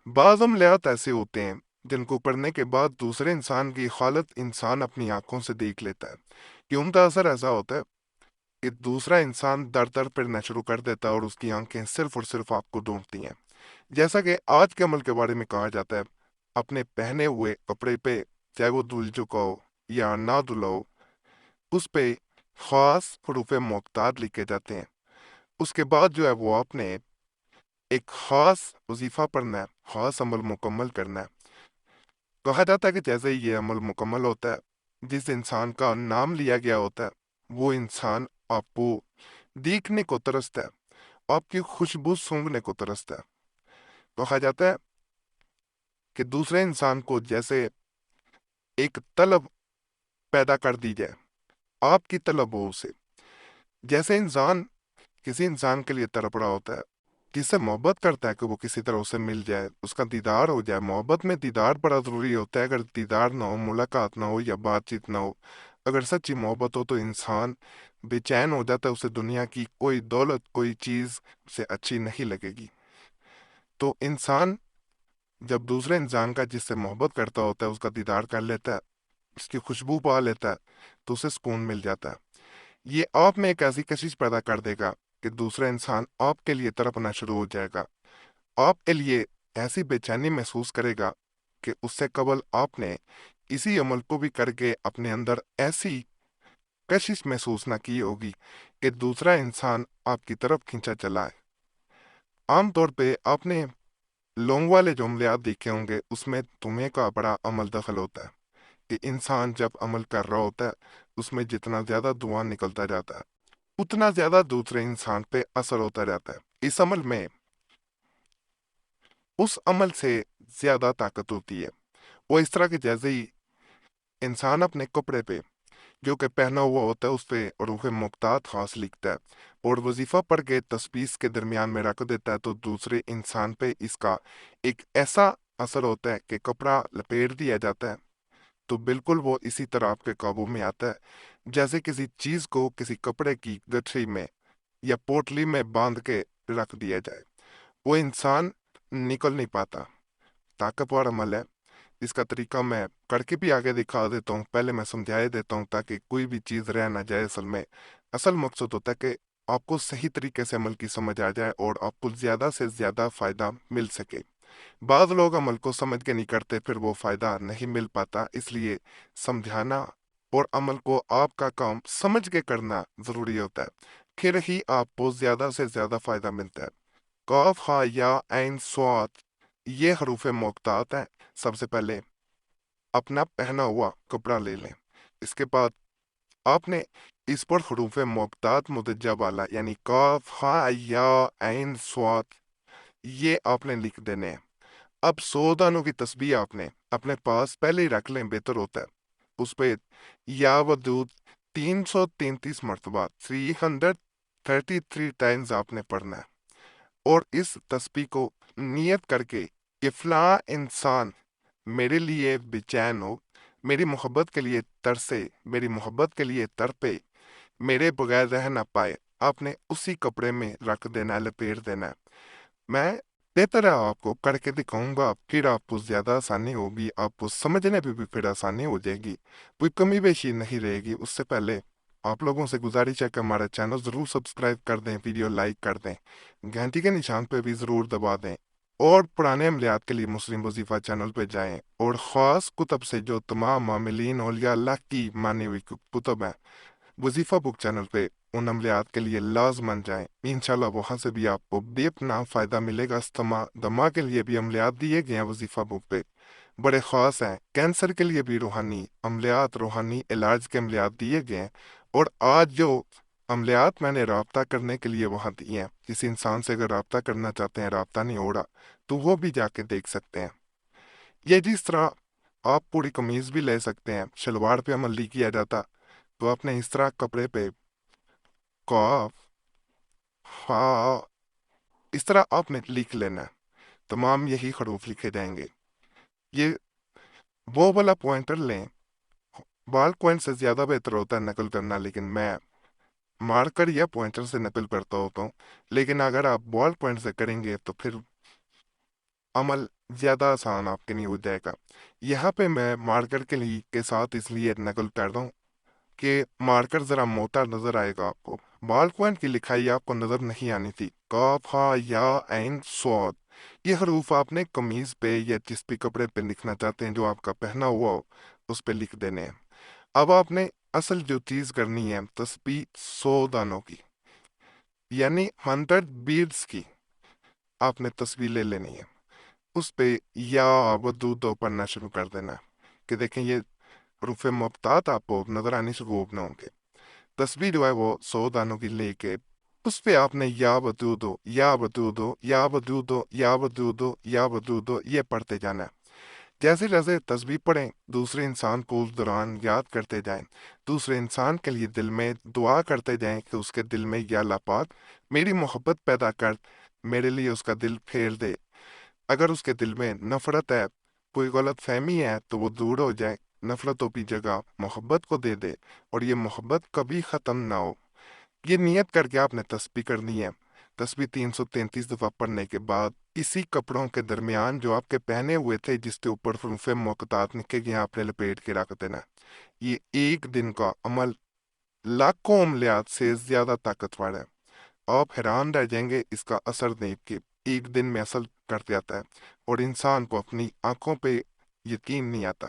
بعض अमलियात ऐसे होते हैं जिनको पढ़ने के बाद दूसरे इंसान की हालत इंसान अपनी आंखों से देख लेता है। ये उम्दा असर ऐसा होता है कि दूसरा इंसान दर दर पढ़ना शुरू कर देता है और उसकी आंखें सिर्फ और सिर्फ आपको ढूंढती हैं। जैसा कि आज के अमल के बारे में कहा जाता है, अपने पहने हुए कपड़े पे, चाहे वो धुल चुका हो या ना धुला हो, उस पे खास हरूफ मुख्तार लिखे जाते हैं। उसके बाद जो है वो आपने एक खास वजीफा पढ़ना है, खास अमल मुकम्मल करना है। कहा जाता है कि जैसे ही ये अमल मुकम्मल होता है, जिस इंसान का नाम लिया गया होता है, वो इंसान आपको देखने को तरसता है, आपकी खुशबू सूंघने को तरसता है। कहा जाता है कि दूसरे इंसान को जैसे एक तलब पैदा कर दी जाए, आपकी तलब हो उसे। जैसे इंसान किसी इंसान के लिए तड़प रहा होता है, जिससे मोहब्बत करता है कि वो किसी तरह उसे मिल जाए, उसका दीदार हो जाए। मोहब्बत में दीदार बड़ा ज़रूरी होता है। अगर दीदार ना हो, मुलाकात ना हो या बातचीत ना हो, अगर सच्ची मोहब्बत हो तो इंसान बेचैन हो जाता है। उसे दुनिया की कोई दौलत, कोई चीज़ से अच्छी नहीं लगेगी। तो इंसान जब दूसरे इंसान का जिससे मोहब्बत करता होता है उसका दीदार कर लेता है, उसकी खुशबू पा लेता है, तो उसे सुकून मिल जाता है। ये आप में एक ऐसी कशिश पैदा कर देगा कि दूसरा इंसान आपके लिए तड़पना शुरू हो जाएगा, आपके लिए ऐसी बेचैनी महसूस करेगा कि उससे कबल आपने इसी अमल को भी करके अपने अंदर ऐसी कशिश महसूस ना की होगी कि दूसरा इंसान आपकी तरफ खींचा चला है। आमतौर पे आपने लौंग वाले जुमले आप देखे होंगे, उसमें तुम्हें का बड़ा अमल दखल होता है कि इंसान जब अमल कर रहा होता है, उसमें जितना ज्यादा धुआं निकलता जाता है, उतना ज्यादा दूसरे इंसान पे असर होता जाता है। इस अमल में उस अमल से ज्यादा ताकत होती है। वो इस तरह के जैसे ही इंसान अपने कपड़े पे जो कि पहना हुआ होता है उस पे रूह मुख्तात खास लिखता है और वजीफा पढ़ के तस्बीह के दरमियान में रख देता है, तो दूसरे इंसान पे इसका एक ऐसा असर होता है कि कपड़ा लपेट दिया जाता है तो बिल्कुल वो इसी तरह आपके काबू में आता है, जैसे किसी चीज को किसी कपड़े की गठरी में या पोटली में बांध के रख दिया जाए। वो इंसान निकल नहीं पाता। ताकतवर अमल है। इसका तरीका मैं करके भी आगे दिखा देता हूँ, पहले मैं समझा देता हूँ ताकि कोई भी चीज़ रह ना जाए। असल मकसद होता है कि आपको सही तरीके से अमल की समझ आ जाए और आपको ज़्यादा से ज़्यादा फ़ायदा मिल सके। बाद लोग अमल को समझ के नहीं करते, फिर वो फ़ायदा नहीं मिल पाता। इसलिए समझाना और अमल को आपका काम समझ के करना ज़रूरी होता है, फिर ही आपको ज़्यादा से ज़्यादा फ़ायदा मिलता है। कॉफ, हा, या, ऐन, स्वाद, ये हरूफ मुख्तात हैं। सबसे पहले अपना पहना हुआ कपड़ा ले लें। इसके बाद आपने इस पर हरूफ मुख्तात मुदज्जा वाला यानी काफ, हा, या, ऐन, स्वाद, ये आपने लिख देने हैं। अब 100 दानों की तस्बीह आपने अपने पास पहले ही रख लें, बेहतर होता है। उस पे या वदूद 333 मरतबा, 333 टाइम्स आपने पढ़ना है। और इस तस्बीह को नियत करके कि फलां इंसान मेरे लिए बेचैन हो, मेरी मोहब्बत के लिए तरसे, मेरी मोहब्बत के लिए तड़पे, मेरे बगैर रह ना पाए, आपने उसी कपड़े में रख देना है, लपेट देना है। मैं बेहतर है आपको करके दिखाऊंगा, फिर आपको ज्यादा आसानी होगी, आपको समझने में भी फिर आसानी हो जाएगी, कोई कमी पेशी नहीं रहेगी। उससे पहले आप लोगों से गुजारिश है कि हमारा चैनल जरूर सब्सक्राइब कर दें, वीडियो लाइक कर दें, घंटी के निशान पे भी जरूर दबा दें और पुराने अमलियात के लिए मुस्लिम वजीफा चैनल पे जाएं और ख़ास कुतब से जो तमाम मामिलीन औलिया अल्लाह की मानी हुई कुतब हैं, वजीफा बुक चैनल पे उन अमलियात के लिए लाजमन जाएं। इंशाल्लाह वहां से भी आपको बेपनाह फायदा मिलेगा। अस्थमा दमा के लिए भी अमलियात दिए गए हैं वजीफा बुक पे, बड़े ख़ास हैं। कैंसर के लिए भी रूहानी अमलियात, रूहानी इलाज के अमलियात दिए गए हैं। और आज जो अमलियात मैंने राब्ता करने के लिए वहां दिए हैं, किसी इंसान से अगर राब्ता करना चाहते हैं, राब्ता नहीं हो रहा, तो वो भी जाके देख सकते हैं। ये जिस तरह आप पूरी कमीज भी ले सकते हैं, शलवार पे अमल नहीं किया जाता, तो आपने इस तरह कपड़े पे कॉफ, हा, इस तरह आपने लिख लेना है। तमाम यही हरूफ लिखे जाएंगे। ये वो वाला पॉइंटर लें, बॉल पॉइंट से ज्यादा बेहतर होता है नकल करना, लेकिन मैं मार्कर या पॉइंटर से नकल करता होता हूँ। लेकिन अगर आप बॉल पॉइंट से करेंगे तो फिर अमल زیادہ آسان آپ کے لیے ہو جائے گا۔ یہاں پہ میں مارکر کے ساتھ اس لیے نقل کر رہا ہوں کہ مارکر ذرا موٹا نظر آئے گا آپ کو۔ بال پوائنٹ کی لکھائی آپ کو نظر نہیں آنی تھی، کاف ہا یا عین صاد، یہ حروف آپ نے قمیض پہ یا جس بھی کپڑے پہ لکھنا چاہتے ہیں جو آپ کا پہنا ہوا ہو اس پہ لکھ دینے ہیں۔ اب آپ نے اصل جو چیز کرنی ہے تسبیح 100 دانوں کی، یعنی 100 بیڈز کی آپ نے تسبیح لے لینی ہے، اس پہ یا ودودو پڑھنا شروع کر دینا ہے کہ دیکھیں یہ حروف مبتات آپ کو نظر آنے سے غوب نہ ہوں گے۔ تسبیح جو ہے وہ 100 دانوں کی لے کے اس پہ آپ نے یا ودودو یا ودودو یا ودودو یا ودودو یا ودودو یہ پڑھتے جانا ہے۔ جیسے جیسے تسبیح پڑھیں دوسرے انسان کو اس دوران یاد کرتے جائیں، دوسرے انسان کے لیے دل میں دعا کرتے جائیں کہ اس کے دل میں یا اللہ پاک میری محبت پیدا کر، میرے لیے اس کا دل پھیر دے، اگر اس کے دل میں نفرت ہے، کوئی غلط فہمی ہے تو وہ دور ہو جائے، نفرتوں کی جگہ محبت کو دے دے اور یہ محبت کبھی ختم نہ ہو۔ یہ نیت کر کے آپ نے تسبیح کرنی ہے۔ تسبیح 333 دفعہ پڑھنے کے بعد اسی کپڑوں کے درمیان جو آپ کے پہنے ہوئے تھے جس کے اوپر حروف مقطعات لکھے گئے آپ نے لپیٹ کے رکھ دینا ہے۔ یہ ایک دن کا عمل لاکھوں عملیات سے زیادہ طاقتور ہے، آپ حیران رہ جائیں گے اس کا اثر دیکھ کے، ایک دن میں اثر کر جاتا ہے اور انسان کو اپنی آنکھوں پہ یقین نہیں آتا۔